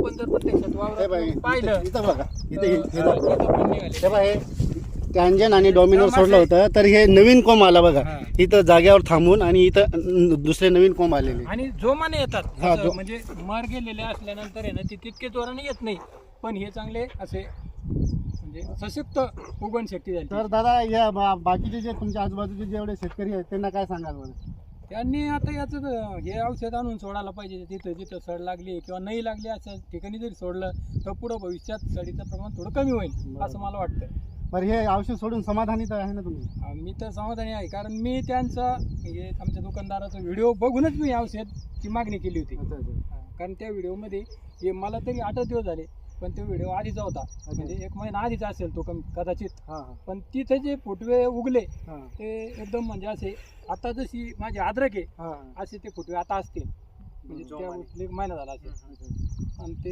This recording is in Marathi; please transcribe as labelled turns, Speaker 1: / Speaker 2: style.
Speaker 1: आपण जर प्रत्यक्षात वावरात पाहिलं
Speaker 2: इथं बघा, इथे
Speaker 1: इथं पण निघाले.
Speaker 2: हे बघा, हे कॅन्जन आणि डॉमिनर सोडलं होतं, तर हे नवीन कोंब आला बघा इथं जाग्यावर थांबून, आणि इथं दुसरे नवीन कोंब आलेले.
Speaker 1: आणि जोमाने येतात
Speaker 2: हा,
Speaker 1: असं म्हणजे मर गेलेले असल्यानंतर आहे ना ते तितके जोराने येत नाही, पण हे चांगले असे म्हणजे सशक्त उगवण शक्ती झाली.
Speaker 2: तर दादा, या बाकीचे जे तुमच्या आजूबाजूचे जेवढे शेतकरी आहेत त्यांना काय सांगाल बरं?
Speaker 1: त्यांनी आता याचं हे औषध आणून सोडायला पाहिजे. तिथं जिथं सड लागली किंवा नाही लागली अशा ठिकाणी जरी सोडलं तर पुढं भविष्यात सडीचं प्रमाण थोडं कमी होईल असं मला वाटतं.
Speaker 2: बरं, हे औषध सोडून समाधानी तर आहे ना तुम्ही?
Speaker 1: मी तर समाधानी आहे, कारण मी त्यांचा म्हणजे आमच्या दुकानदाराचा व्हिडिओ बघूनच मी औषधची मागणी केली होती. कारण त्या व्हिडिओमध्ये हे मला तरी 8 दिवस झाले, पण तो व्हिडिओ आधीचा होता, म्हणजे 1 महिना आधीचा असेल तो कदाचित. पण तिथे जे फुटवे उगले ते एकदम म्हणजे असे आता जशी माझी अद्रक आहे असे ते फुटवे आता असतील, म्हणजे त्या 1 महिना झाला असेल. आणि ते